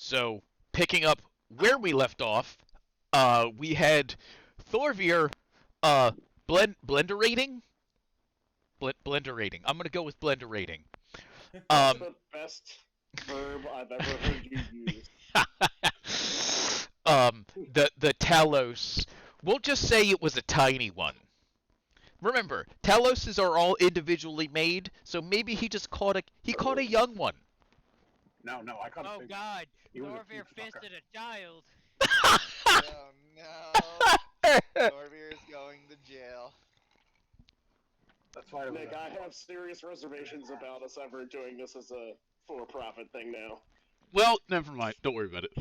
So, picking up where we left off, we had Thorvir uh, blenderating? Blenderating. I'm going to go with blenderating. That's Um, the best verb I've ever heard you use. the Talos, we'll just say it was a tiny one. Remember, Taloses are all individually made, so maybe he caught a young one. No, I caught a Oh big one. God, He was a Thorvir huge fucker. fisted a child. Oh no. Thorvir is going to jail. That's why Nick, I have serious reservations about us ever doing this as a for-profit thing now. Well, never mind. Don't worry about it.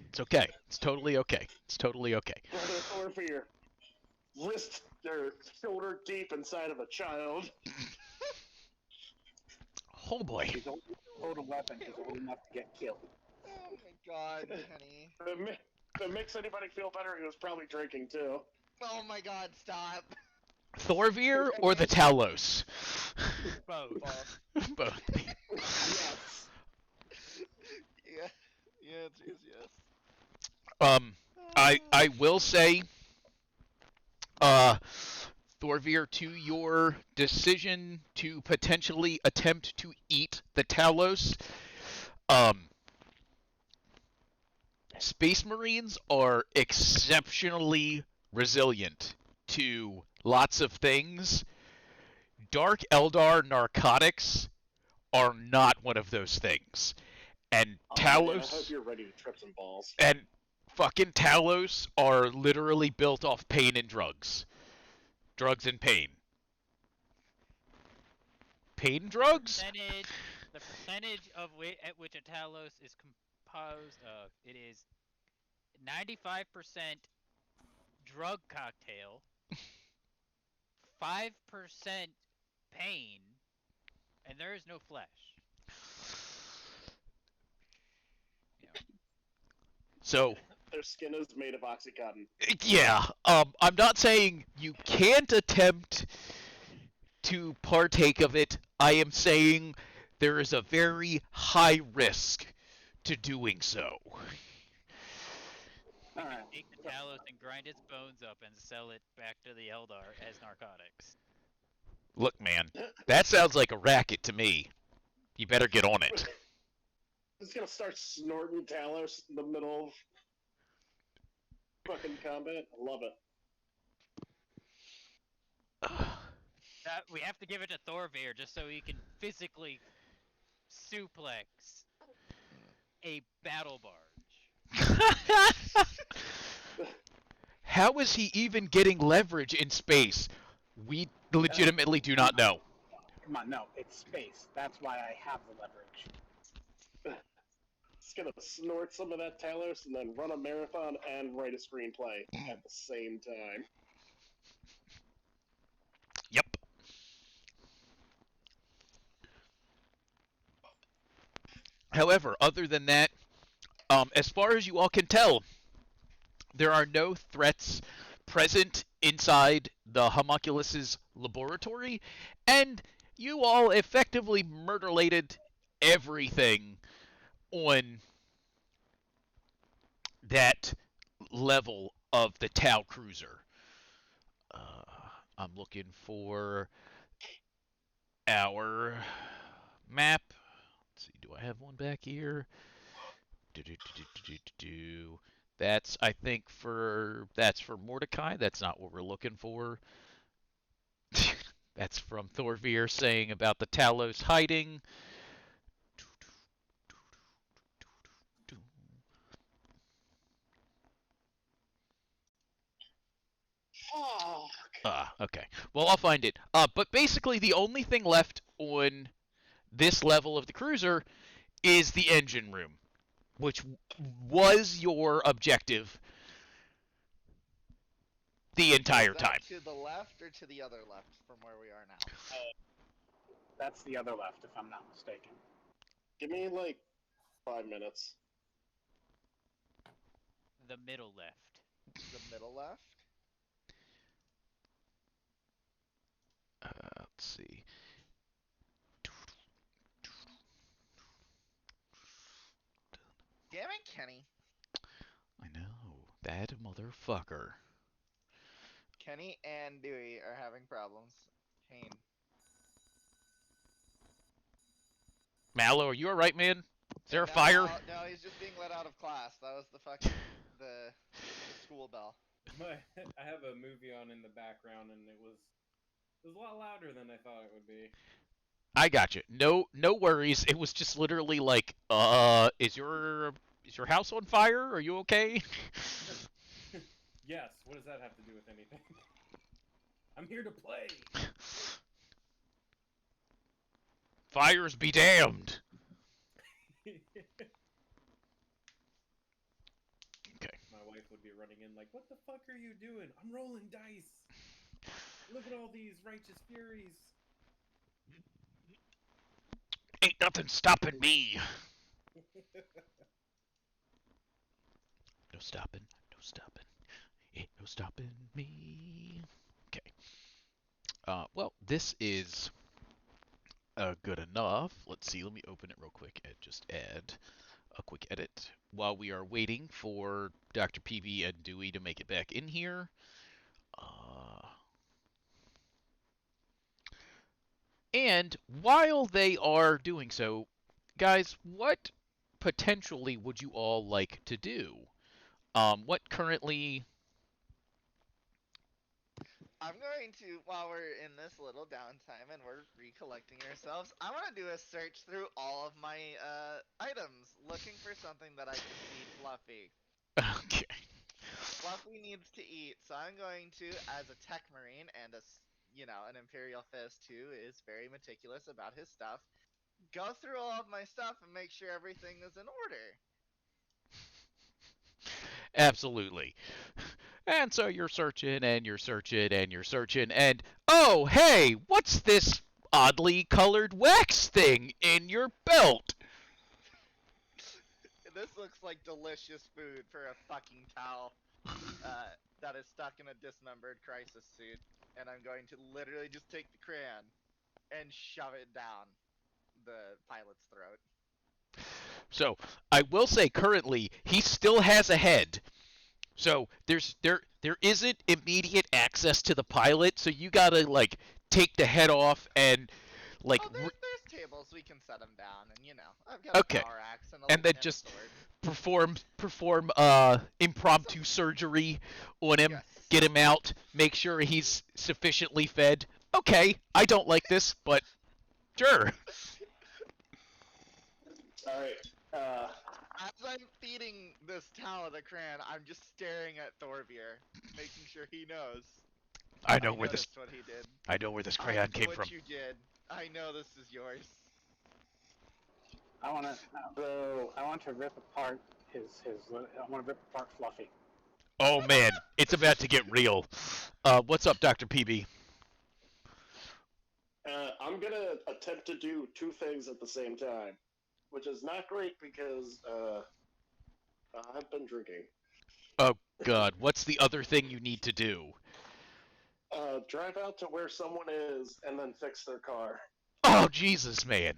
It's okay. It's totally okay. It's totally okay. Brother Thorfear, wrist or shoulder deep inside of a child. Oh boy. He's old enough to load a weapon. He's old enough to get killed. Oh my god, Kenny. If it makes anybody feel better, he was probably drinking too. Oh my god, stop. Thorvir or the Talos? Both. Both. Yes. Yeah. Yeah, it is yes. I will say, uh, Thorvir, to your decision to potentially attempt to eat the Talos, um, Space Marines are exceptionally resilient to lots of things. Dark Eldar narcotics are not one of those things. And Oh, man, I hope Talos you're ready to trip some balls. and fucking Talos are literally built off pain and drugs. Drugs and pain. Pain drugs? The percentage of at which a Talos is composed of, it is 95% drug cocktail, 5% pain, and there is no flesh. You know, So, Their skin is made of Oxycontin. yeah, I'm not saying you can't attempt to partake of it. I am saying there is a very high risk to doing so. we All could right. take the Talos and grind its bones up and sell it back to the Eldar as narcotics. Look, man, that sounds like a racket to me. You better get on it. He's gonna start snorting Talos in the middle of fucking combat. I love it. We have to give it to Thorvir just so he can physically suplex a battle barge. How is he even getting leverage in space? We legitimately do not know. Come on, no, it's space. That's why I have the leverage. He's gonna snort some of that Talos and then run a marathon and write a screenplay at the same time. Yep. However, other than that, as far as you all can tell, there are no threats present inside the homunculus's laboratory, and you all effectively murderlated everything on that level of the Tau cruiser. I'm looking for our map. Let's see, do I have one back here? That's I think that's for Mordecai. That's not what we're looking for. That's from Thorvir saying about the Talos hiding. Fuck. Okay. Well, I'll find it. But basically, the only thing left on this level of the cruiser is the engine room, which was your objective the entire Is time. that to the left or to the other left from where we are now? That's the other left, if I'm not mistaken. Give me like 5 minutes. The middle left. The middle left? Let's see. Kenny. I know. That motherfucker. Kenny and Dewey are having problems. Pain. Mallow, are you alright, man? Is there a No, fire? no, he's just being let out of class. That was the fucking the school bell. I have a movie on in the background, and it was a lot louder than I thought it would be. I got you. No worries. It was just literally like, is your house on fire? Are you okay? Yes. What does that have to do with anything? I'm here to play. Fires be damned. Okay. My wife would be running in like, "What the fuck are you doing? I'm rolling dice. Look at all these righteous furies." Ain't nothing stopping me. No stopping. No stopping. Ain't no stopping me. Okay. Well, this is good enough. Let's see. Let me open it real quick and just add a quick edit while we are waiting for Dr. PB and Dewey to make it back in here. And while they are doing so, guys, what potentially would you all like to do? What currently? I'm going to, while we're in this little downtime and we're recollecting ourselves, I want to do a search through all of my items, looking for something that I can feed Fluffy. Okay. Fluffy needs to eat, so I'm going to, as a tech marine and an Imperial Fist who is very meticulous about his stuff, go through all of my stuff and make sure everything is in order. Absolutely. And so you're searching and you're searching and you're searching and oh hey, what's this oddly colored wax thing in your belt? This looks like delicious food for a fucking towel that is stuck in a dismembered crisis suit. And I'm going to literally just take the crayon and shove it down the pilot's throat. So I will say currently he still has a head. So there isn't immediate access to the pilot, so you gotta like take the head off and like there's tables we can set him down, and I've got okay. a power axe and a and then and just a sword. perform impromptu surgery on him, Yes. get him out, make sure he's sufficiently fed. Okay, I don't like this, but sure. All right. As I'm feeding this towel the crayon, I'm just staring at Thorvir, making sure he knows. I know where this. What he did. I know where this crayon came from. What you did. I know this is yours. I want to rip apart I want to rip apart Fluffy. Oh man, it's about to get real. What's up, Dr. PB? I'm gonna attempt to do two things at the same time, which is not great because I've been drinking. Oh God, what's the other thing you need to do? Drive out to where someone is and then fix their car. Oh Jesus, man.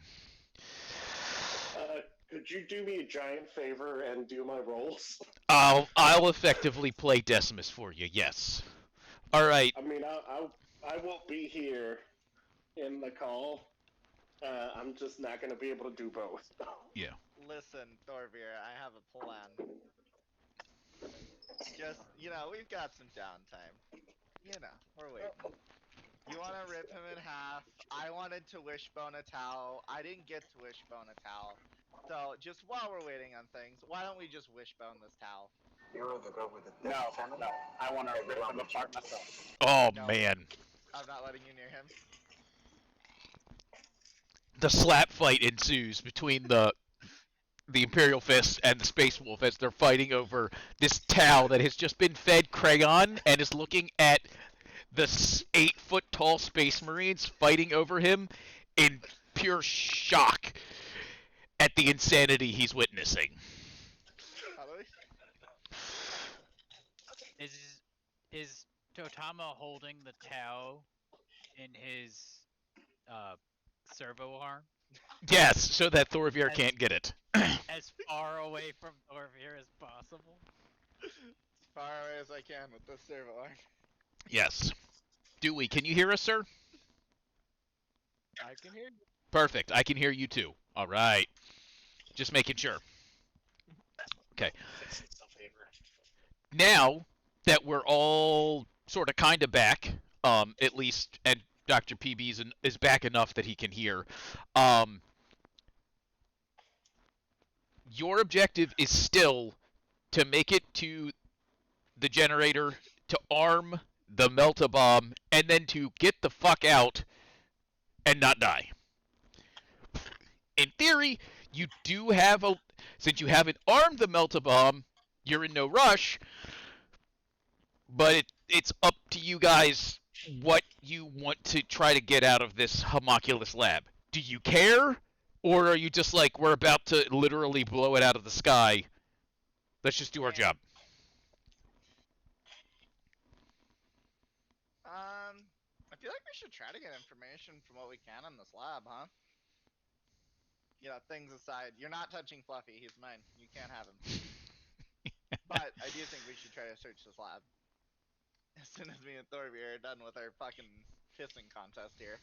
Could you do me a giant favor and do my rolls? I'll effectively play Decimus for you. Yes. All right. I mean, I won't be here in the call. I'm just not going to be able to do both. Yeah. Listen, Thorvir, I have a plan. Just, we've got some downtime. We're waiting. You want to rip him in half. I wanted to wishbone a towel. I didn't get to wishbone a towel. So, just while we're waiting on things, why don't we just wishbone this towel? No, I want to rip him apart myself. Oh No. man. I'm not letting you near him. The slap fight ensues between the Imperial Fist and the Space Wolf as they're fighting over this towel that has just been fed crayon and is looking at the 8-foot tall Space Marines fighting over him in pure shock at the insanity he's witnessing. Is Totama holding the Tau in his servo arm? Yes, so that Thorvir can't get it. As as far away from Thorvir as possible. As far away as I can with this servo arm. Yes. Dewey, can you hear us, sir? I can hear you. Perfect. I can hear you too. All right. Just making sure. Okay. Fix itself favor. Now that we're all sort of kind of back, at least, and Dr. PB is back enough that he can hear, your objective is still to make it to the generator, to arm the melt-a-bomb, and then to get the fuck out and not die. In theory, you do have since you haven't armed the melt-a-bomb, you're in no rush, but it's up to you guys what you want to try to get out of this homunculus lab. Do you care? Or are you just like, we're about to literally blow it out of the sky? Let's just do our job. I feel like we should try to get information from what we can in this lab, huh? You know, things aside, you're not touching Fluffy. He's mine. You can't have him. But I do think we should try to search this lab. As soon as me and Thorvir are done with our fucking pissing contest here.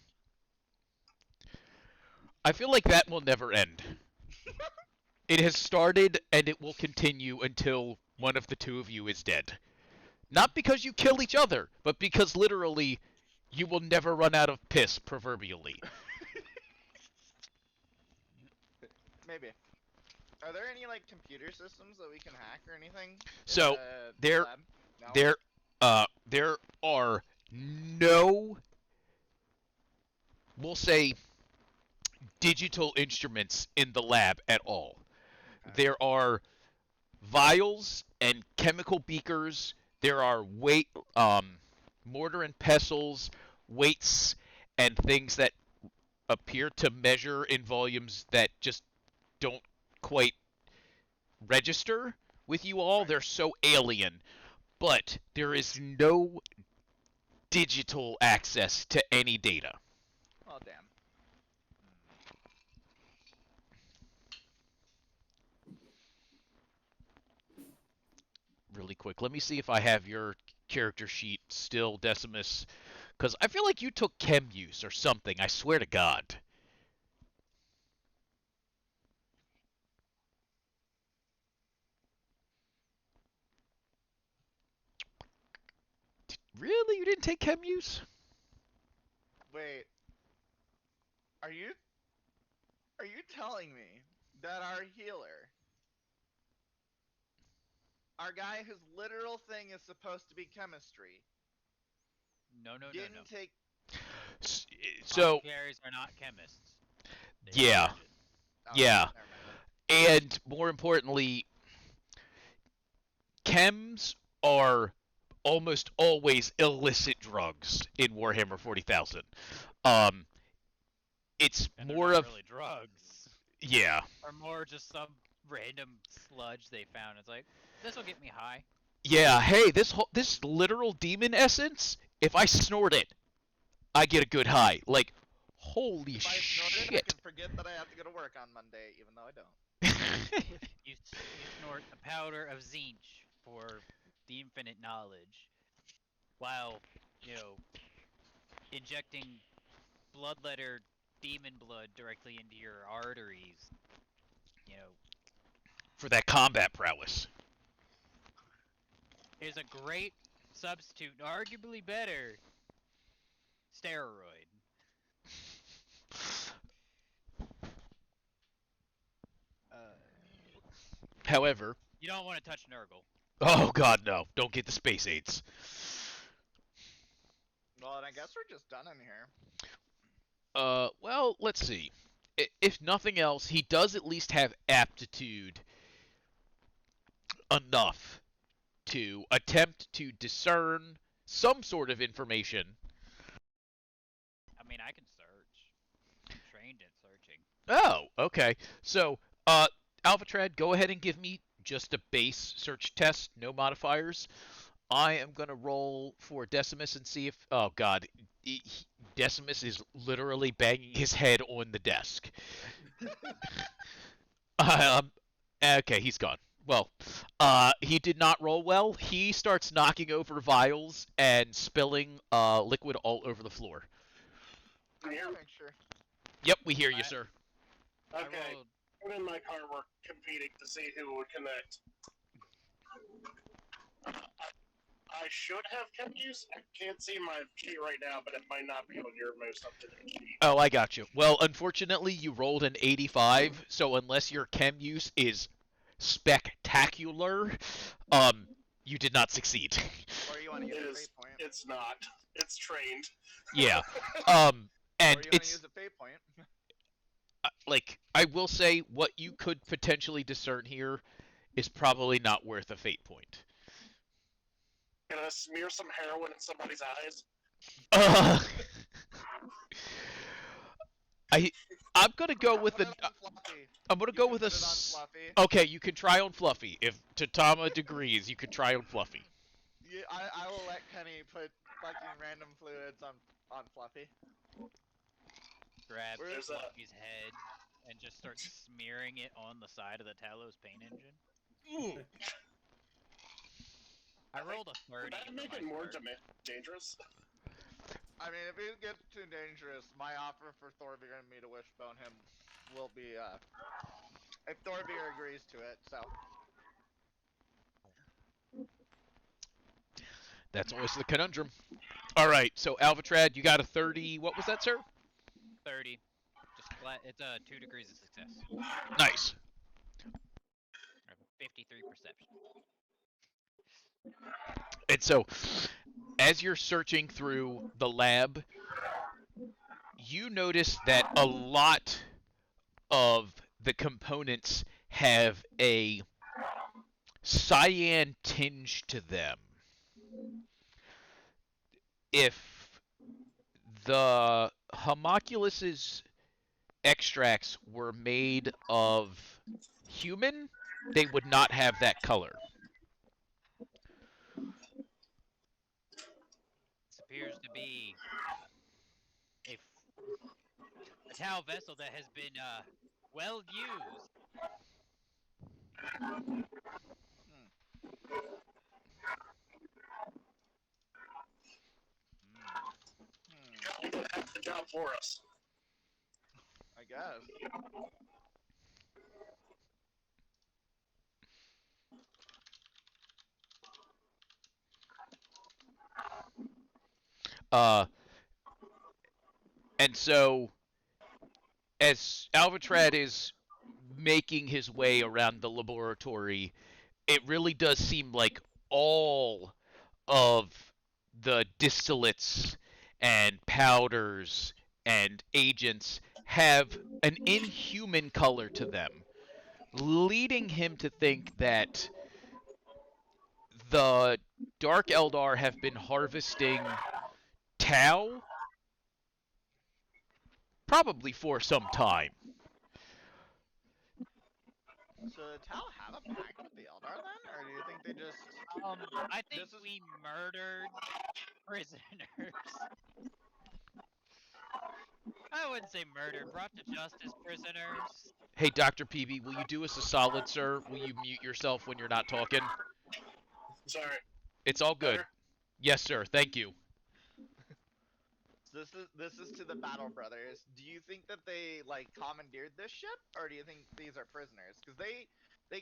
I feel like that will never end. It has started, and it will continue until one of the two of you is dead. Not because you kill each other, but because literally you will never run out of piss, proverbially. Maybe. Are there any like computer systems that we can hack or anything? in So, the there- lab? No? There are no, we'll say, digital instruments in the lab at all. Okay. There are vials and chemical beakers. There are mortar and pestles, weights, and things that appear to measure in volumes that just don't quite register with you all. Right. They're so alien. But there is no digital access to any data. Oh damn. Really quick, let me see if I have your character sheet still, Decimus. Because I feel like you took chem use or something, I swear to God. Really? You didn't take chem use? Wait. Are you telling me that our healer, our guy whose literal thing is supposed to be chemistry, No. didn't take So, Apothecaries are not chemists. They are Yeah. surgeons. oh, Yeah. never mind. and more importantly, chems are almost always illicit drugs in Warhammer 40,000. It's And they're more not of, really drugs. yeah. Or more just some random sludge they found. It's like, this will get me high. Yeah, hey, this literal demon essence, if I snort it, I get a good high. Like, holy If I snort it, I shit. can forget that I have to go to work on Monday, even though I don't. You snort a powder of Zinch for the infinite knowledge, while, injecting bloodletter demon blood directly into your arteries. For that combat prowess. Is a great substitute, arguably better, steroid. However, You don't want to touch Nurgle. oh god no, don't get the space aids. Well, and I guess we're just done in here. Well, let's see. If nothing else, he does at least have aptitude enough to attempt to discern some sort of information. I mean, I can search. I'm trained at searching. Oh, okay. So, Alphatrad, go ahead and give me just a base search test, no modifiers. I am going to roll for Decimus and see if... Oh, God. Decimus is literally banging his head on the desk. Okay, he's gone. Well, he did not roll well. He starts knocking over vials and spilling liquid all over the floor. Can you hear me? Make sure. Yep, we hear you, I- sir. Okay. I rolled I'm in my car. We're competing to see who would connect. I should have kept use. I can't see my sheet right now, but it might not be on your most up-to-date sheet. Oh, I got you. Well, unfortunately, you rolled an 85, so unless your chem use is spectacular, you did not succeed. Or you want to use It a is. fate point. It's not. It's trained. Yeah. And Or you want to it's use a fate point. like I will say what you could potentially discern here is probably not worth a fate point. Can I smear some heroin in somebody's eyes? Uh, I'm gonna go with Put the. it on Fluffy. I'm gonna You go can with a. put it on s- Fluffy. Okay, you can try on Fluffy. If Tatama agrees, you can try on Fluffy. Yeah, I will let Kenny put fucking random fluids on Fluffy. grab Where's that? Fluffy's head and just start smearing it on the side of the Talos paint engine. I rolled a 30. Would that for make my it more first. dangerous? I mean, if it gets too dangerous, my offer for Thorvir and me to wishbone him will be, if Thorvir agrees to it, so. That's always the conundrum. All right, so Alvatrad, you got a 30. What was that, sir? 30. Just flat. It's 2 degrees of success. Nice. I have a 53 perception. And so, as you're searching through the lab, you notice that a lot of the components have a cyan tinge to them. If the homunculus's extracts were made of human, they would not have that color. This appears to be a Tau vessel that has been well used. You can have the job for us. I guess. Uh, and so, as Alvatrad is making his way around the laboratory, it really does seem like all of the distillates and powders and agents have an inhuman color to them, leading him to think that the Dark Eldar have been harvesting Tau probably for some time. So did Tau have a pact with the Eldar then? Or do you think they just... I think This is- we murdered prisoners. I wouldn't say murdered, brought to justice prisoners. Hey, Dr. PB, will you do us a solid, sir? Will you mute yourself when you're not talking? Sorry. It's all good. Better? Yes, sir. Thank you. This is to the Battle Brothers. Do you think that they like commandeered this ship, or do you think these are prisoners? Because they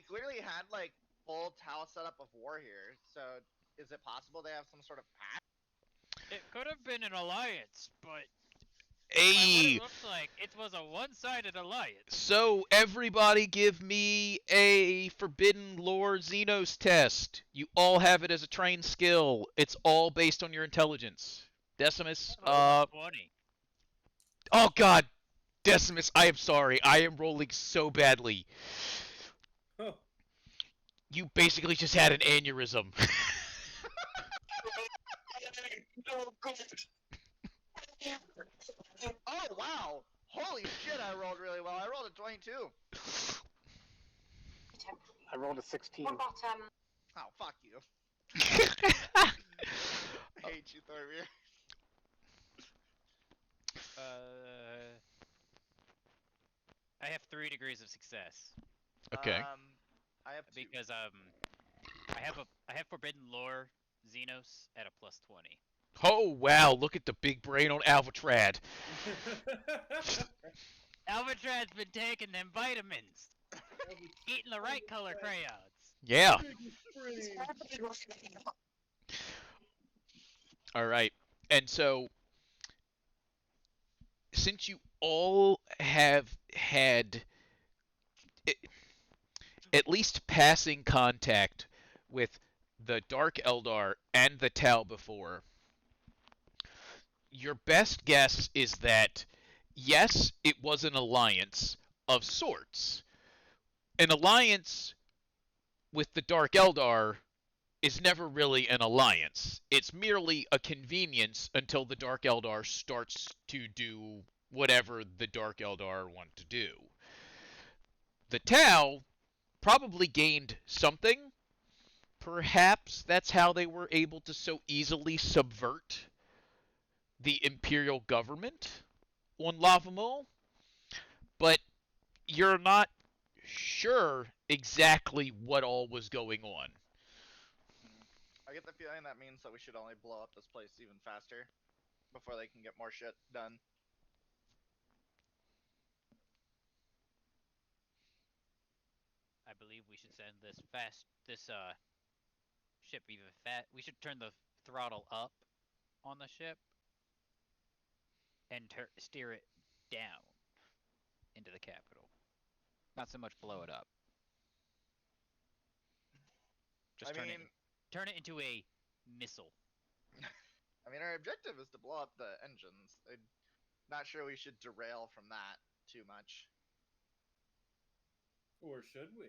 clearly had like full Tau setup of war here. So is it possible they have some sort of pact? It could have been an alliance, but by what Hey, it looks like, it was a one-sided alliance. so everybody give me a Forbidden Lore Xenos test. You all have it as a trained skill. It's all based on your intelligence. Decimus, 20. oh god, Decimus, I am sorry. I am rolling so badly. Oh, You basically just had an aneurysm. Oh, good. Oh wow! Holy shit! I rolled really well. I rolled a 22. I rolled a 16. Oh fuck you! I hate you, Thorvir. I have 3 degrees of success. Okay. I have 2. because I have Forbidden Lore Xenos at a +20. Oh wow, look at the big brain on Alvatrad. Albatrad's been taking them vitamins, eating the right color crayons. Yeah. Biggest brain. All right. And so, since you all have had at least passing contact with the Dark Eldar and the Tau before, your best guess is that yes, it was an alliance of sorts. An alliance with the Dark Eldar is never really an alliance. It's merely a convenience until the Dark Eldar starts to do whatever the Dark Eldar want to do. The Tau probably gained something. Perhaps that's how they were able to so easily subvert the Imperial government on Lavamole. But you're not sure exactly what all was going on. I get the feeling that means that we should only blow up this place even faster before they can get more shit done. I believe we should send this ship even We should turn the throttle up on the ship and steer it down into the capital. Not so much blow it up. Just turn it into a missile. I mean, our objective is to blow up the engines. I'm not sure we should derail from that too much. Or should we?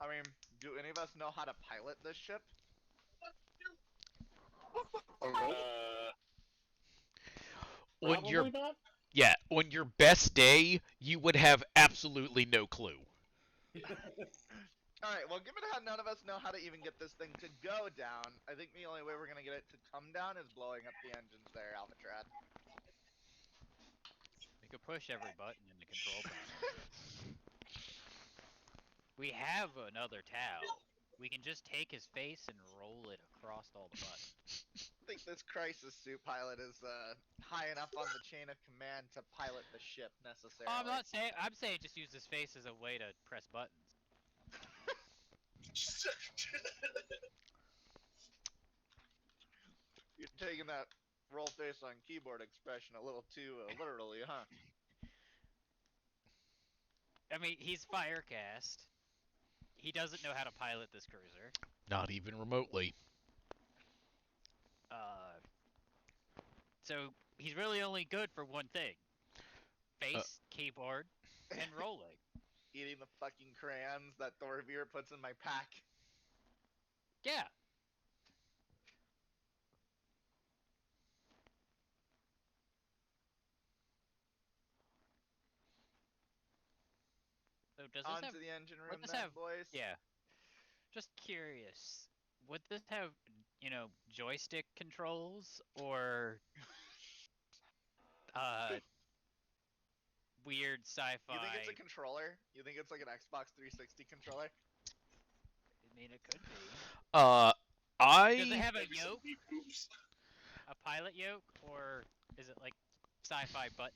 I mean, do any of us know how to pilot this ship? On your Probably not. Yeah, on your best day, you would have absolutely no clue. Alright, well, given how none of us know how to even get this thing to go down, I think the only way we're gonna get it to come down is blowing up the engines there, Albatrad. We could push every button in the control panel. We have another Tau. We can just take his face and roll it across all the buttons. I think this crisis suit pilot is high enough on the chain of command to pilot the ship necessarily. Oh, I'm not saying. I'm saying just use his face as a way to press buttons. You're taking that roll face on keyboard expression a little too literally, huh? I mean, he's Firecast. He doesn't know how to pilot this cruiser. Not even remotely. So he's really only good for one thing: face, keyboard, and rolling. Eating the fucking crayons that Thorvir puts in my pack. Yeah. So does this On have? to the engine room Would this then, have? boys. Yeah. Just curious. Would this have, joystick controls or weird sci-fi? You think it's a controller? You think it's like an Xbox 360 controller? I mean, it could be. Does it I have a Maybe some yoke? deep hoops. A pilot yoke? Or is it like sci-fi buttons?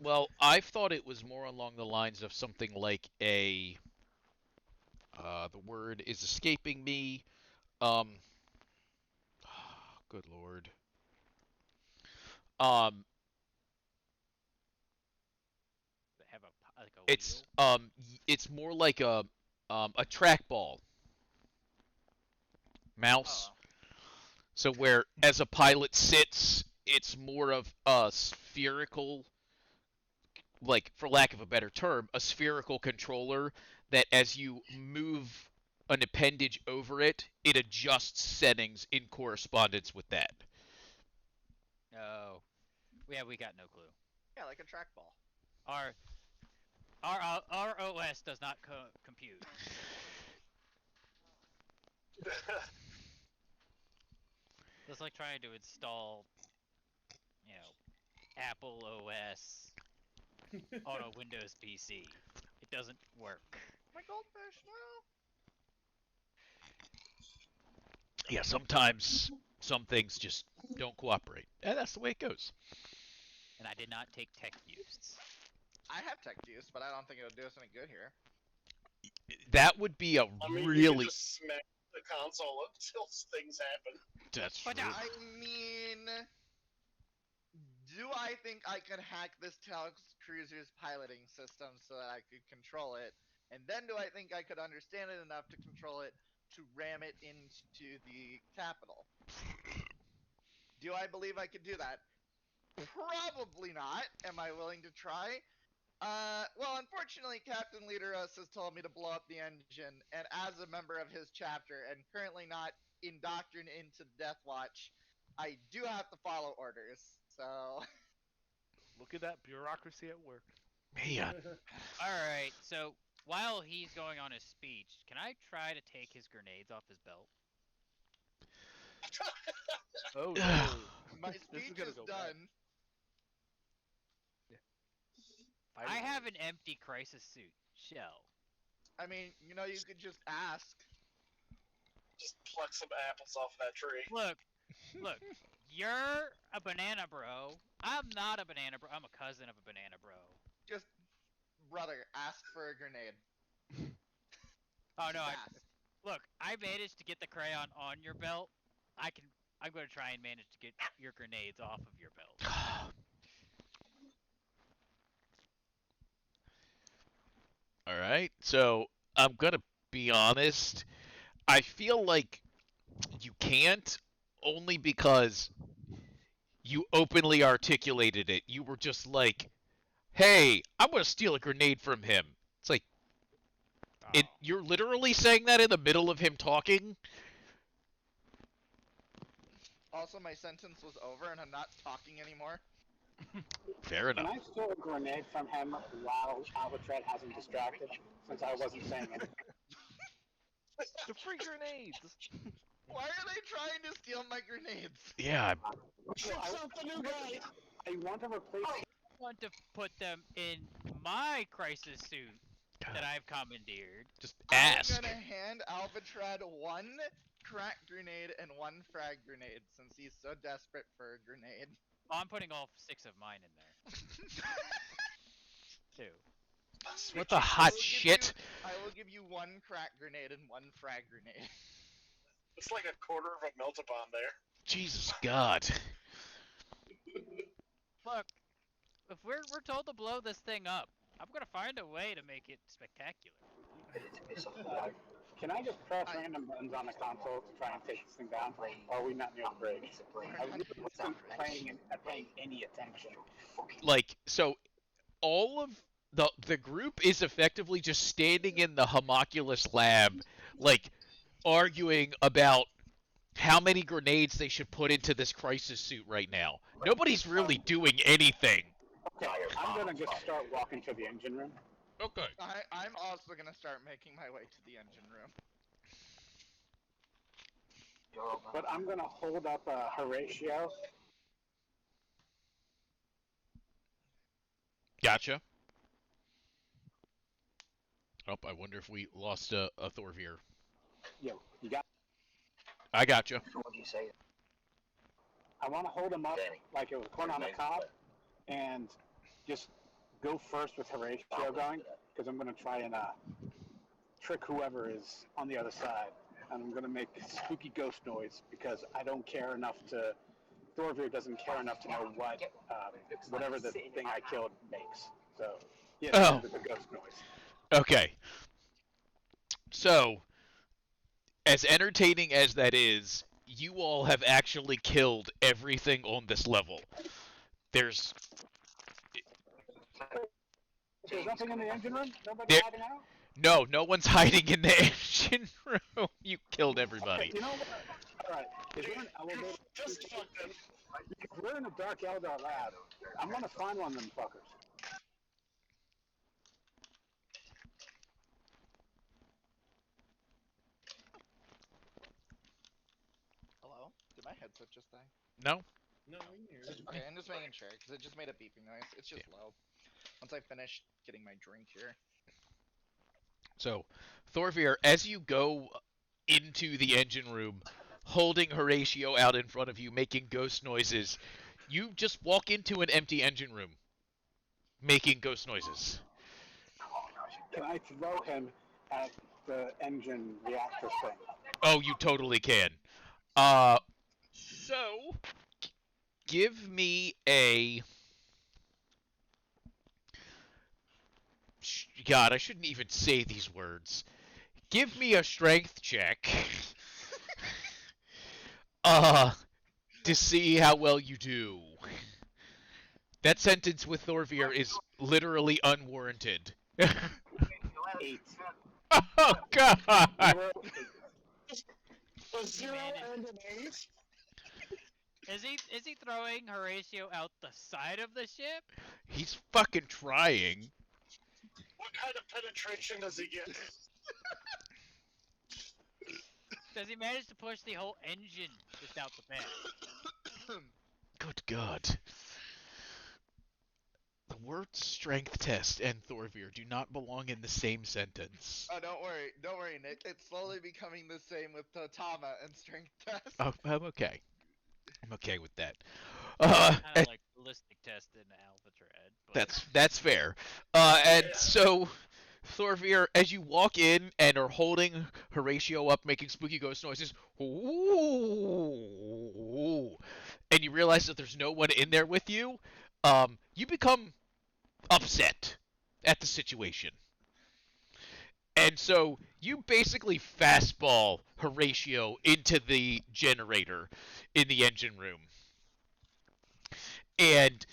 well, I thought it was more along the lines of something like a the word is escaping me. Good lord. Um Does it have a wheel? it's more like a trackball mouse. Oh. So where as a pilot sits, it's more of a spherical, like for lack of a better term, a spherical controller that as you move an appendage over it, it adjusts settings in correspondence with that. Oh. Yeah, we got no clue. Yeah, like a trackball. Our OS does not compute. It's like trying to install you know, Apple OS on a Windows PC. It doesn't work. My goldfish, no. Yeah, sometimes some things just don't cooperate, and that's the way it goes. And I did not take tech use. I have tech use, but I don't think it'll do us any good here. That would be a I mean, you really. can just smack the console until things happen. That's But true. I mean, do I think I could hack this Telex Cruiser's piloting system so that I could control it? And then do I think I could understand it enough to control it to ram it into the capital? Do I believe I could do that? Probably not. Am I willing to try? Well, unfortunately, Captain Leaderus has told me to blow up the engine, and as a member of his chapter, and currently not indoctrinated into Death Watch, I do have to follow orders. So, Look at that bureaucracy at work. Man, Alright, so while he's going on his speech, can I try to take his grenades off his belt? Oh no. my This is speech gonna is go bad. done. I have an empty crisis suit shell. I mean, you know, you could just ask. Just pluck some apples off that tree. Look, you're a banana bro. I'm not a banana bro. I'm a cousin of a banana bro. Just, brother, ask for a grenade. Oh no, Just ask. look, I managed to get the crayon on your belt. I'm gonna try and manage to get your grenades off of your belt. all right. So I'm gonna be honest. I feel like you can't, only because you openly articulated it. You were just like, "Hey, I'm gonna steal a grenade from him." It's like Oh. you're literally saying that in the middle of him talking. Also, my sentence was over, and I'm not talking anymore. Fair Can enough. I steal a grenade from him while Albatred has him distracted? Since I wasn't saying it. The free grenades. Why are they trying to steal my grenades? Yeah. Shoot out the new guy! I want to replace. I want to put them in my crisis suit that I've commandeered. Just ask. I'm gonna hand Albatred one crack grenade and one frag grenade since he's so desperate for a grenade. Oh, I'm putting all 6 of mine in there. Too. What the hot will give shit? I will give you one crack grenade and one frag grenade. It's like a quarter of a melt-a-bomb there. Jesus God. Look, if we're told to blow this thing up, I'm gonna find a way to make it spectacular. Can I just press random buttons on the console to try and take this thing down? Or are we not near the bridge? I really wasn't paying any attention. Like, so all of the group is effectively just standing in the homunculus lab, like arguing about how many grenades they should put into this crisis suit right now. Nobody's really doing anything. Okay, I'm gonna just start walking to the engine room. Okay. I'm also gonna start making my way to the engine room. But I'm gonna hold up Horatio. Gotcha. Oh, I wonder if we lost a Thorvir. Yo, you got. I gotcha. I want to hold him up like it was corn on the cob, and just go first with Horatio going, because I'm gonna try and trick whoever is on the other side. And I'm gonna make spooky ghost noise because I don't care enough to. Thorvir doesn't care enough to know what whatever the thing I killed makes. So yeah, Oh. the ghost noise. Okay. So, as entertaining as that is, you all have actually killed everything on this level. There's There's nothing in the engine room. Nobody There- hiding out. no one's hiding in the engine room. You killed everybody. You know what? All right. Is there an elevator? Just fuck them. If we're in a dark Eldar lab, I'm gonna find one of them fuckers. Hello? Did my headset just die? No? No, we hear you. Okay, I'm just making sure because it just made a beeping noise. It's just low. Once I finish getting my drink here. So, Thorvir, as you go into the engine room, holding Horatio out in front of you, making ghost noises, you just walk into an empty engine room, making ghost noises. Can I throw him at the engine reactor thing? Oh, you totally can. So give me a. God, I shouldn't even say these words. Give me a strength check. uh, to see how well you do. That sentence with Thorvir is literally unwarranted. 8. Oh God! A 0 and an 8? Is he throwing Horatio out the side of the ship? He's fucking trying. What kind of penetration does he get? Does he manage to push the whole engine just out the vent? Good God. The words strength test and Thorvir do not belong in the same sentence. Oh, don't worry, Nick. It's slowly becoming the same with Totama and strength test. Oh, I'm okay. I'm okay with that. Kind of like ballistic test in Alphatred. But... That's fair. And so, Thorvir, as you walk in and are holding Horatio up, making spooky ghost noises, ooh, and you realize that there's no one in there with you, you become upset at the situation. And so you basically fastball Horatio into the generator in the engine room. And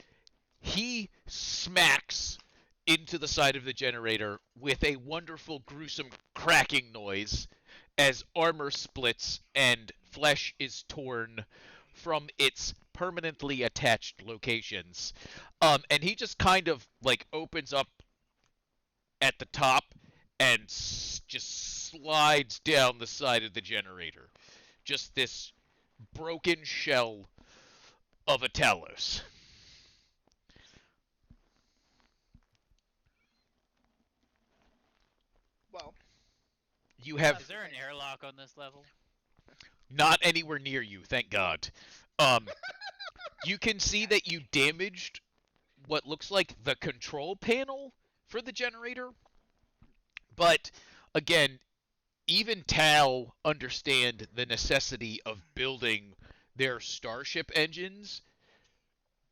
he smacks into the side of the generator with a wonderful, gruesome cracking noise as armor splits and flesh is torn from its permanently attached locations. And he just kind of like opens up at the top and just slides down the side of the generator. Just this broken shell of a Talos. Well, You have Is there an airlock on this level? not anywhere near you, thank God. You can see that you damaged what looks like the control panel for the generator. But again, even Tau understand the necessity of building their starship engines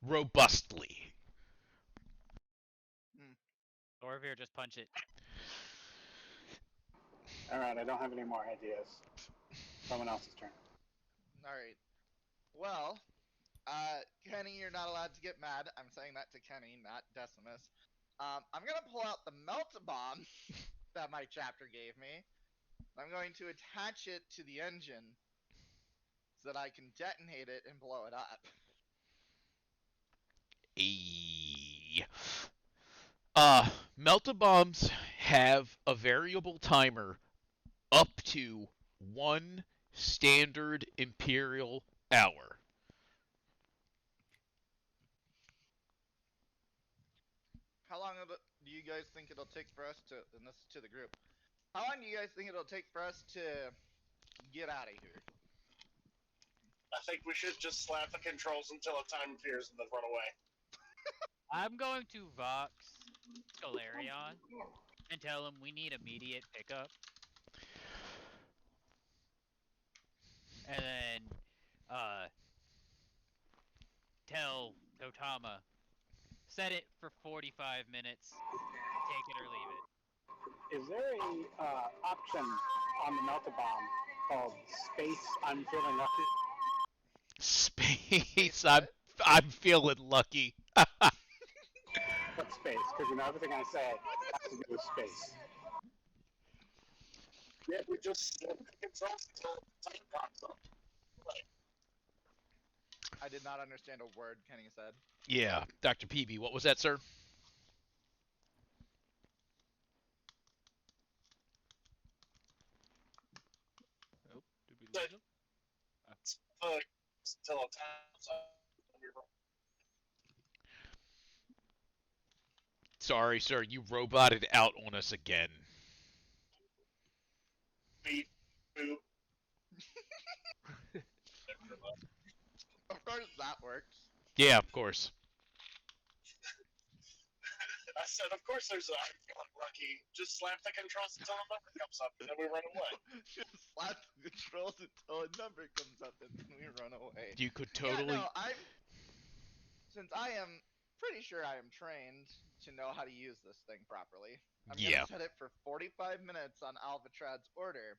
robustly. Thorvir, just punch it. Alright, I don't have any more ideas. Someone else's turn. alright. Well, Kenny, you're not allowed to get mad. I'm saying that to Kenny, not Decimus. I'm gonna pull out the melt-a-bomb that my chapter gave me. I'm going to attach it to the engine so that I can detonate it and blow it up. Melt-a-bombs have a variable timer up to 1 standard imperial hour. How long do you guys think it'll take for us to, and this is to the group, how long do you guys think it'll take for us to get out of here? I think we should just slap the controls until a time appears and then run away. I'm going to Vox Galarion and tell him we need immediate pickup. And then, tell Totama, set it for 45 minutes, take it or leave it. Is there a option on the melt-a-bomb called Space I'm Feeling Lucky? Space, I'm feeling lucky. What space? Because you know everything I say has to do with space. Yeah, we just slap the controls until the time pops up. I did not understand a word Kenny said. Yeah, Dr. PB, what was that, sir? Oh, did we lose him? Until a time pops up. Sorry, sir, you roboted out on us again. Beep, boop. Of course that works. Yeah, of course. I said, of course there's a Lucky. Just slap the controls until a number comes up, and then we run away. Just slap the controls until a number comes up and then we run away. You could totally. Yeah, no, since I am pretty sure I am trained to know how to use this thing properly. I'm Yeah. gonna set it for 45 minutes on Alvatrad's order.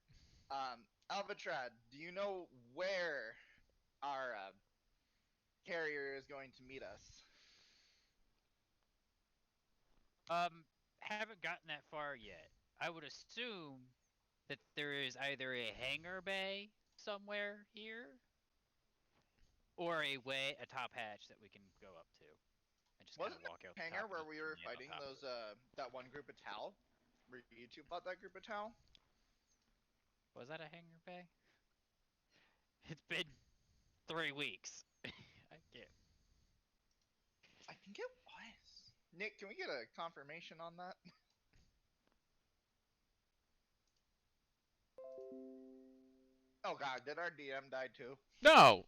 Alvatrad, do you know where our carrier is going to meet us? Haven't gotten that far yet. I would assume that there is either a hangar bay somewhere here, or a top hatch that we can go up to. And just kind Wasn't of walk out. the the hangar top where and we just were land on fighting top of those it. that one group of Tau? Where you two fought that group of Tau? Was that a hangar bay? It's been 3 weeks. I can't. I think it was. Nick, can we get a confirmation on that? Oh god, did our DM die too? No,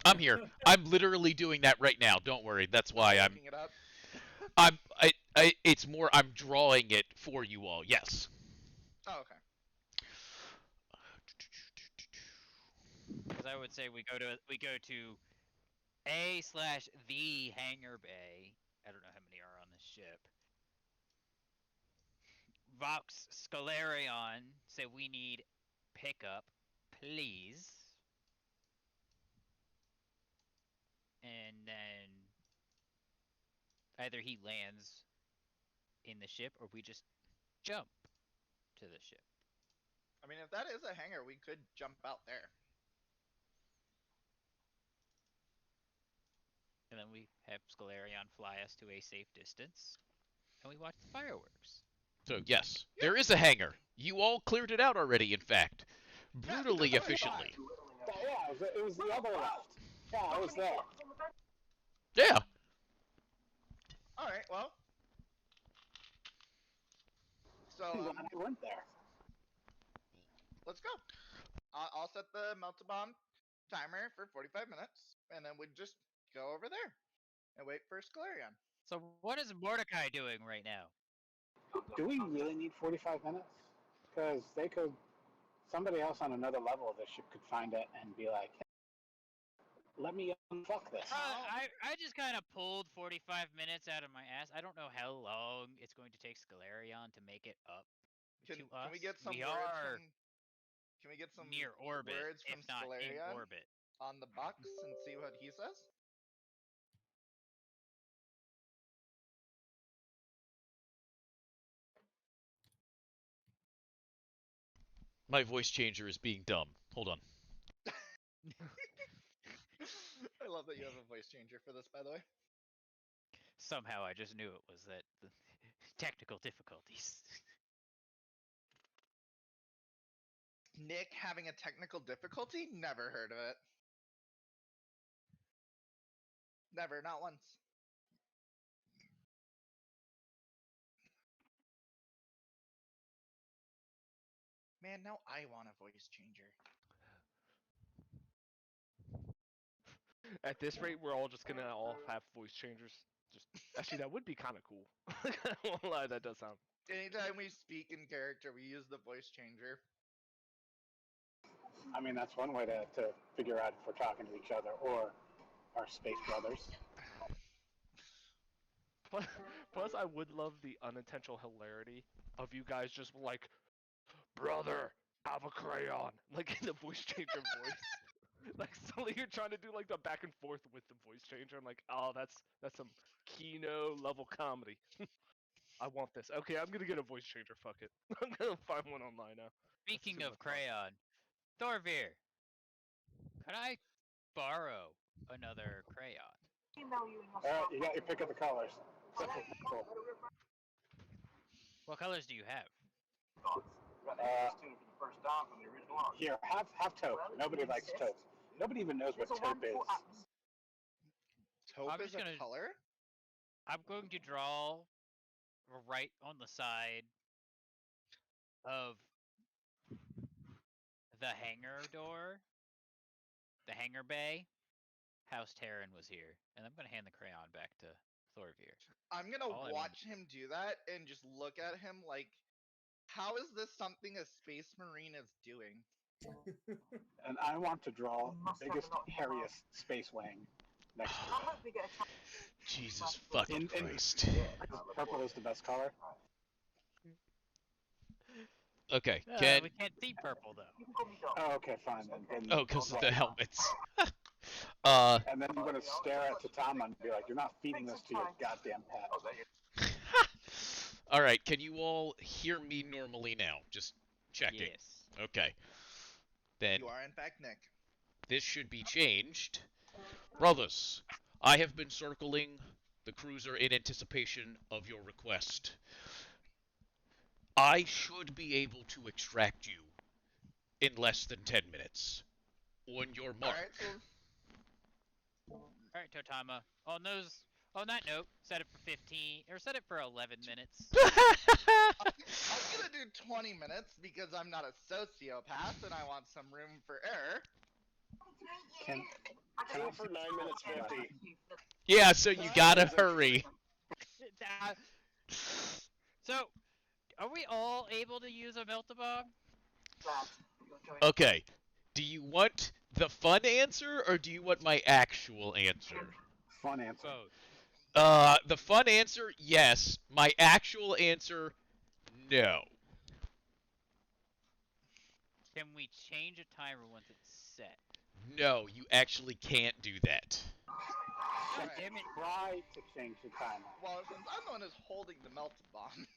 I'm here. I'm literally doing that right now. Don't worry. That's why I'm. Looking it up. It's more. I'm drawing it for you all. Yes. Oh, okay. Because I would say we go to A/the hangar bay. I don't know how many are on this ship. Vox Scalarion say we need pickup, please. And then either he lands in the ship or we just jump to the ship. I mean, if that is a hangar, we could jump out there. And then we have Scalarion fly us to a safe distance. And we watch the fireworks. So yes, there is a hangar. You all cleared it out already. In fact, brutally because I efficiently. Yeah, it was the other left. Yeah, I was there. Yeah. Alright, well. So, I went there. let's go. I'll set the Meltabomb timer for 45 minutes, and then we just go over there and wait for Scalarion. So what is Mordecai doing right now? Do we really need 45 minutes? Because somebody else on another level of this ship could find it and be like, hey, let me unfuck this. I just kind of pulled 45 minutes out of my ass. I don't know how long it's going to take Scalarion to make it up to us. Can we get some we words are from, Can we get some near orbit, words from if not in Scalarion orbit. on the box and see what he says? My voice changer is being dumb. Hold on. I love that you have a voice changer for this, by the way. Somehow I just knew it was that the technical difficulties. Nick having a technical difficulty? Never heard of it. Never, not once. Man, now I want a voice changer. At this rate, we're all just gonna all have voice changers. Just actually, that would be kind of cool. I won't lie, that does sound. Anytime we speak in character, we use the voice changer. I mean, that's one way to figure out if we're talking to each other or our space brothers. Plus, I would love the unintentional hilarity of you guys just like, brother, have a crayon, like in the voice changer voice. Like suddenly you're trying to do like the back and forth with the voice changer. I'm like, oh, that's some Kino level comedy. I want this. Okay, I'm gonna get a voice changer. Fuck it. I'm gonna find one online now. Speaking too of much fun. crayon, Thorvir, could I borrow another crayon? You got your pick of the colors. Cool. What colors do you have? Here, have taupe. Nobody likes taupe. Nobody even knows what taupe is. Taupe I'm is just a gonna- color? I'm going to draw right on the side of the hangar door, the hangar bay. House Terran was here, and I'm gonna hand the crayon back to Thorvir. I'm gonna All I want- watch him do that and just look at him like, how is this something a space marine is doing? And I want to draw the biggest, hairiest space wing next to it. Jesus fucking In- Christ. Purple is the best color. Okay, we Ken. can't see purple though. Oh, okay, fine then. Oh, because of the helmets. And then I'm going to stare at Tatama and be like, "You're not feeding this to your goddamn pet." All right, can you all hear me normally now? Just checking. Yes. Okay. Then You are in fact Nick. this should be changed. Brothers, I have been circling the cruiser in anticipation of your request. I should be able to extract you in less than 10 minutes. On your mark. Alright, so All right, Totama. On that note, set it for 15 or set it for 11 minutes. I'm gonna do 20 minutes because I'm not a sociopath and I want some room for error. Can Go for 9 minutes 50. Yeah, so you gotta hurry. So, are we all able to use a melt-a-bomb? Okay. Do you want the fun answer or do you want my actual answer? fun answer? Both. The fun answer, yes. My actual answer, no. Can we change a timer once it's set? No, you actually can't do that. Alright. Damn it. Try to change the timer. Well, since I'm the one who's holding the melted bomb,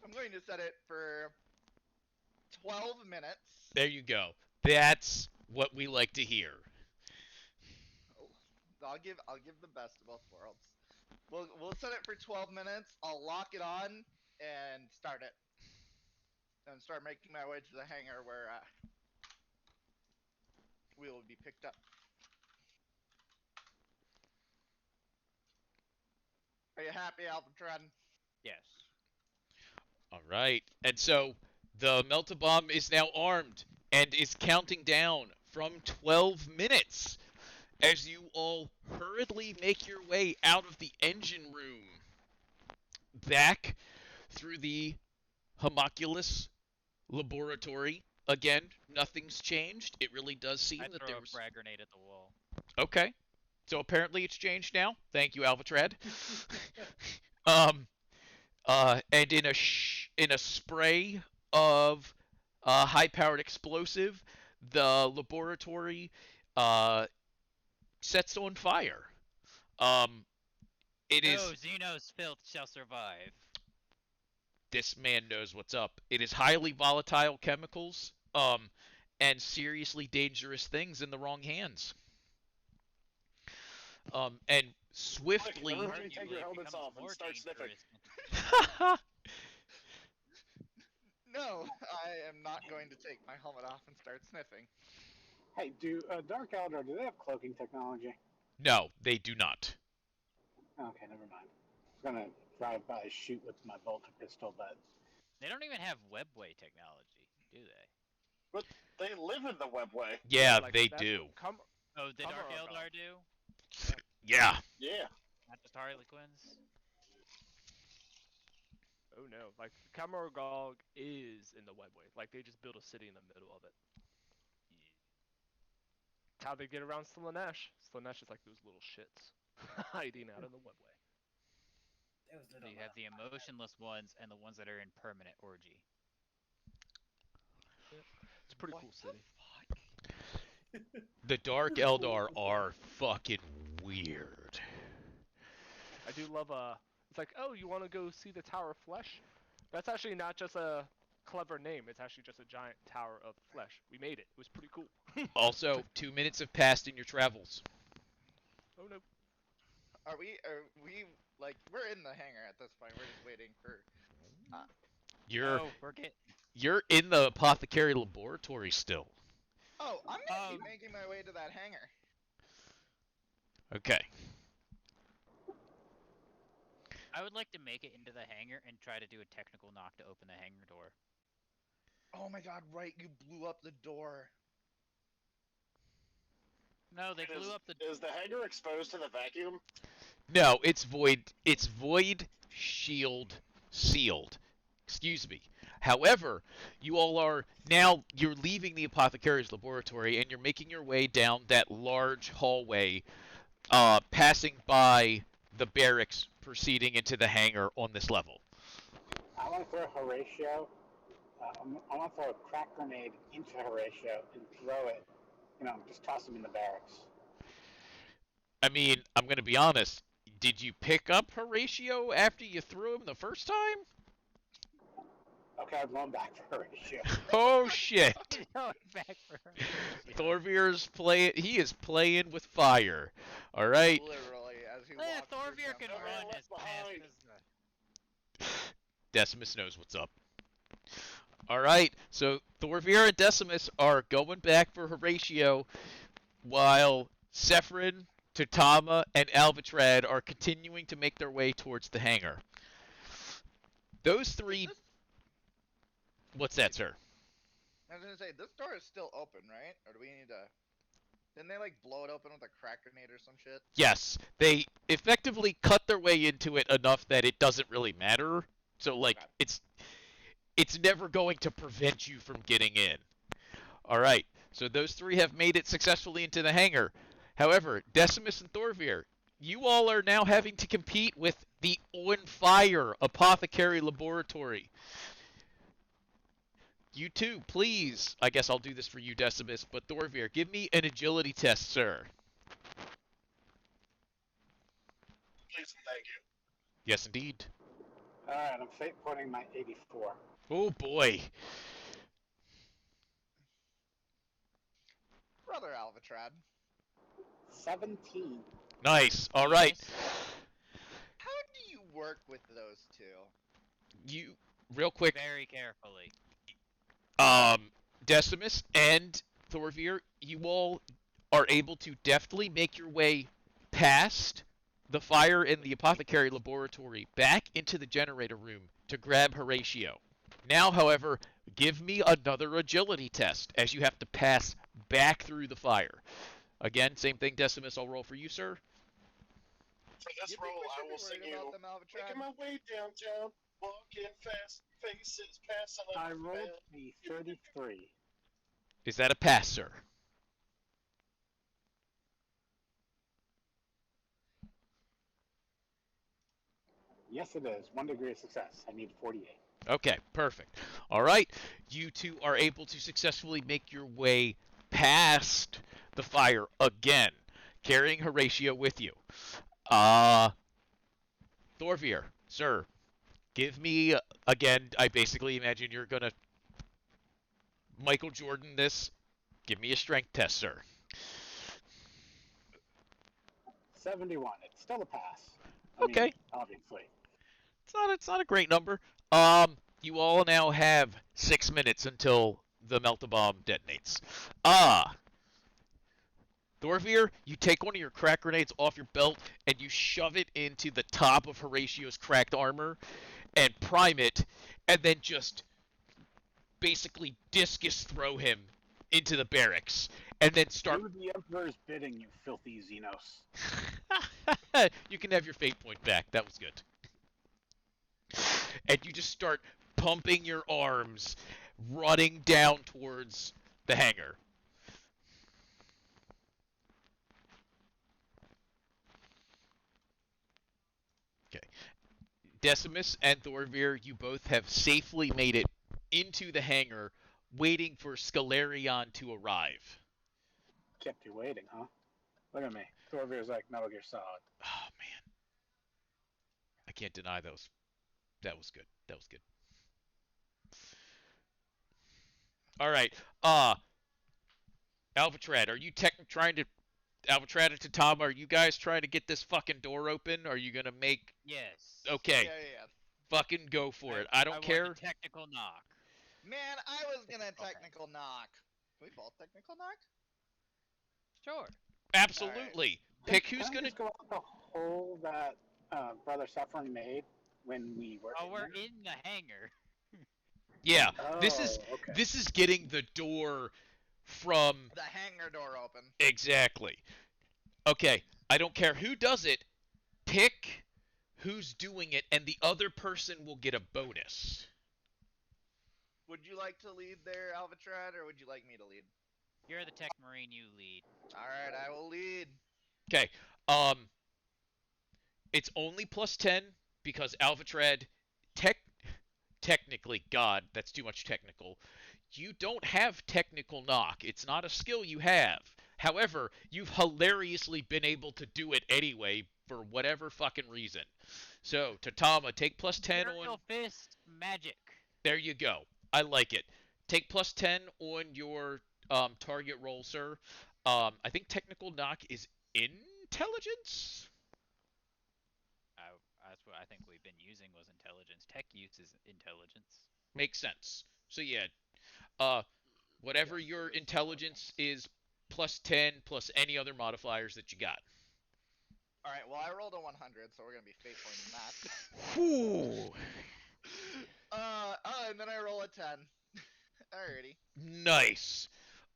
I'm going to set it for 12 minutes. There you go. That's what we like to hear. I'll give the best of both worlds. We'll set it for 12 minutes. I'll lock it on and start it. And start making my way to the hangar where we will be picked up. Are you happy, Albatron? Yes. All right. And so the Melt-A-Bomb is now armed and is counting down from 12 minutes as you all hurriedly make your way out of the engine room back through the Homunculus laboratory. Again, nothing's changed. It really does seem I that throw there a was... frag grenade at the wall. Okay. So apparently it's changed now. Thank you, Alvatrad. And in a spray of high-powered explosive, the laboratory sets on fire. It is... No, Xenos filth shall survive. This man knows what's up. It is highly volatile chemicals, and seriously dangerous things in the wrong hands. And swiftly... Everybody take your helmets off and start sniffing. No, I am not going to take my helmet off and start sniffing. Hey, do Dark Eldar, do they have cloaking technology? No, they do not. Okay, never mind. I was gonna drive by, shoot with my bolter pistol, but They don't even have webway technology, do they? But they live in the webway. Yeah, Like, they that's- do. Come, Oh, the Come Dark on, Eldar do? Yeah. Yeah. Not just Harlequins? oh no, like Camaragog is in the webway. Like they just built a city in the middle of it. It's how they get around Slaanesh. Slaanesh is like those little shits hiding out in the webway. So you have the emotionless ones and the ones that are in permanent orgy. It's a pretty What cool the city. fuck? The Dark Eldar are fucking weird. I do love it's like, oh, you want to go see the Tower of Flesh? That's actually not just a clever name. It's actually just a giant tower of flesh. We made it. It was pretty cool. Also, 2 minutes have passed in your travels. Oh no. Are we like we're in the hangar at this point? We're just waiting for. Oh, You're in the apothecary laboratory still. Oh, I'm gonna keep making my way to that hangar. Okay. I would like to make it into the hangar and try to do a technical knock to open the hangar door. Oh my god, right, you blew up the door. No, they blew up the. Is the hangar exposed to the vacuum? No, it's void. It's void, shield, sealed. Excuse me. However, you all are now. You're leaving the apothecary's laboratory and you're making your way down that large hallway, passing by the barracks, proceeding into the hangar on this level. I want to throw Horatio. I want to throw a crack grenade into Horatio and throw it. Just toss him in the barracks. I mean, I'm gonna be honest. Did you pick up Horatio after you threw him the first time? Okay, I'll blow him back for Horatio. Oh shit! Throw it back for her. Thorvir's playing. He is playing with fire. All right. Literally, as he Yeah, walks through Thorvir can campfire. run left as fast behind. as. Decimus knows what's up. All right. So Thorvir and Decimus are going back for Horatio, while Sephirin, Totama, and Alvatrad are continuing to make their way towards the hangar. Those three. What's that, sir? I was gonna say, this door is still open, right? Or do we need to... Didn't they, like, blow it open with a crack grenade or some shit? Yes, they effectively cut their way into it enough that it doesn't really matter. So like Okay. it's never going to prevent you from getting in. All right. So those three have made it successfully into the hangar. However, Decimus and Thorvir, you all are now having to compete with the on fire apothecary laboratory. You two, please. I guess I'll do this for you, Decimus, but Thorvir, give me an agility test, sir. Please and thank you. Yes, indeed. All right, I'm fate pointing my 84. Oh boy. Brother Alvatrad. 17. Nice. All right. How do you work with those two? You real quick. Very carefully. Decimus and Thorvir, you all are able to deftly make your way past the fire in the apothecary laboratory back into the generator room to grab Horatio. Now, however, give me another agility test as you have to pass back through the fire. Again, same thing, Decimus. I'll roll for you, sir. For this You think roll, we I should be will sing worried you. about them, Alvatrad? Making my way downtown, walking fast, faces passing I up. rolled a 33. Is that a pass, sir? Yes, it is. 1 degree of success. I need 48. Okay, perfect. All right, you two are able to successfully make your way past the fire again, carrying Horatio with you. Thorvir, sir, give me, again, I basically imagine you're going to Michael Jordan this. Give me a strength test, sir. 71. It's still a pass. Okay. I mean, obviously. It's not a great number. You all now have 6 minutes until the melt-a-bomb detonates. Thorvir, you take one of your crack grenades off your belt and you shove it into the top of Horatio's cracked armor and prime it, and then just basically discus throw him into the barracks, and then start. Do the Emperor's bidding, you filthy Xenos. You can have your fate point back. That was good. And you just start pumping your arms, running down towards the hangar. Okay. Decimus and Thorvir, you both have safely made it into the hangar, waiting for Scalarion to arrive. Kept you waiting, huh? Look at me. Thorvir's like Metal Gear Solid. Oh man, I can't deny those. That was good. That was good. All right. Alvatrad, are you trying to Alvatrad and Tatama, are you guys trying to get this fucking door open? Are you gonna make? Yes. Okay. Yeah. Fucking go for it. I don't care. Want a technical knock. Man, I was gonna technical knock. Can we both technical knock? Sure. Absolutely. Pick who's Can I gonna. just go out the hole that Brother Suffering made when we were. Oh, in we're there? in the hangar. Yeah, Oh, this is okay. this is getting the door from The hangar door open. exactly. Okay, I don't care who does it. Pick who's doing it, and the other person will get a bonus. Would you like to lead there, Alvatraz, or would you like me to lead? You're the tech marine. You lead. Alright, I will lead. Okay. It's only plus 10 because Alvatrad technically, God, that's too much technical. You don't have technical knock. It's not a skill you have. However, you've hilariously been able to do it anyway for whatever fucking reason. So, Tatama, take plus 10 on. Imperial Fist magic. There you go. I like it. Take plus 10 on your target roll, sir. I think technical knock is intelligence? That's what I think we've been using was intelligence. Tech use is intelligence. Makes sense. So yeah, whatever Yes, your it is intelligence is, plus 10 plus any other modifiers that you got. Alright, well, I rolled a 100, so we're gonna be faithful in that. Whew. And then I roll a 10. Alrighty. Nice.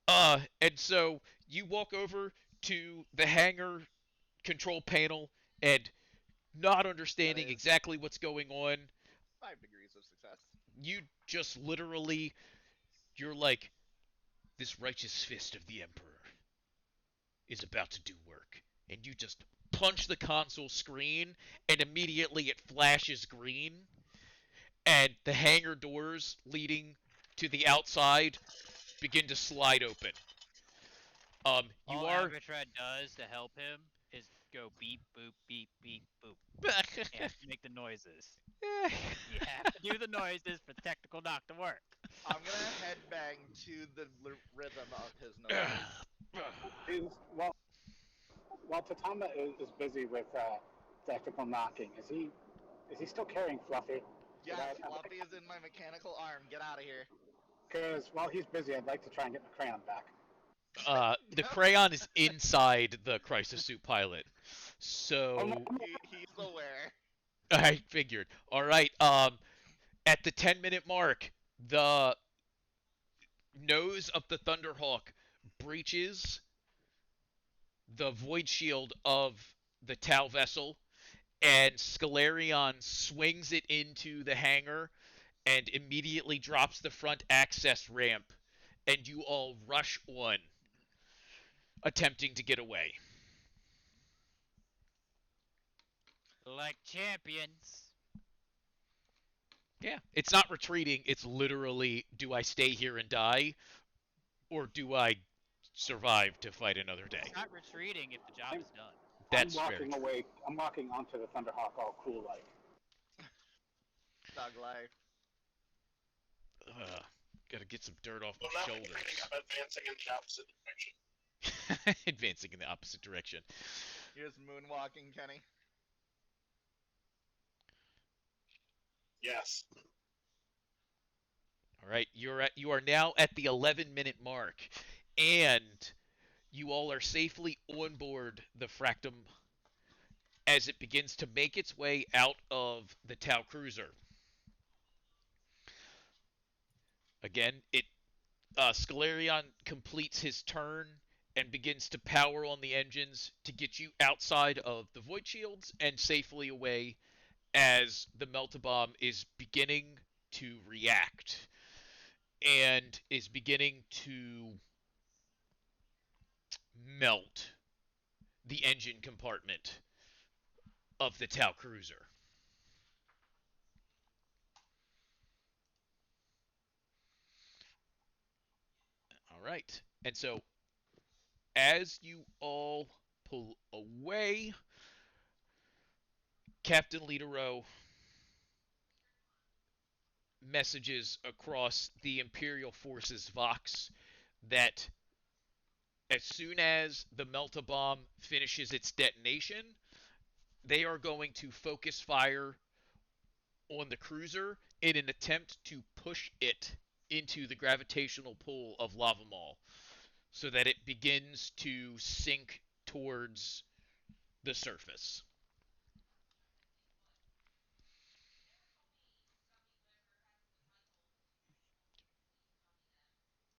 And so you walk over to the hangar control panel and not understanding is- exactly what's going on, 5 degrees of success. you just literally, you're like, this righteous fist of the Emperor is about to do work. And you just punch the console screen, and immediately it flashes green, and the hangar doors leading to the outside begin to slide open. You All are Alcatraz does to help him is go beep boop beep beep boop and make the noises. You have to do the noises for the technical knock to work. I'm gonna headbang to the rhythm of his noise. While Tatama is busy with tactical knocking, is he still carrying Fluffy? Yes, Without- Fluffy is in my mechanical arm. Get out of here. Because while he's busy, I'd like to try and get my crayon back. the crayon is inside the crisis suit pilot. So He's aware. I figured. All right. At the 10-minute mark, the nose of the Thunderhawk breaches the void shield of the Tau vessel, and Scalarion swings it into the hangar and immediately drops the front access ramp, and you all rush on, attempting to get away. Like champions. Yeah, it's not retreating, it's literally, do I stay here and die, or do I survive to fight another day? It's not retreating if the job is done. That's I'm very walking true. away. I'm walking onto the Thunderhawk all cool like. Dog life. Gotta get some dirt off Well, my now shoulders. I'm advancing in the opposite direction. Advancing in the opposite direction. Here's moonwalking, Kenny. Yes. All right, you are now at the 11-minute mark, and you all are safely on board the Fractum as it begins to make its way out of the Tau cruiser. Again, Scalarion completes his turn and begins to power on the engines to get you outside of the void shields and safely away as the Meltabomb is beginning to react and is beginning to melt the engine compartment of the Tau cruiser. All right. And so as you all pull away, Captain Lidero messages across the Imperial Forces Vox that as soon as the Meltabomb finishes its detonation, they are going to focus fire on the cruiser in an attempt to push it into the gravitational pull of Lava Maul so that it begins to sink towards the surface.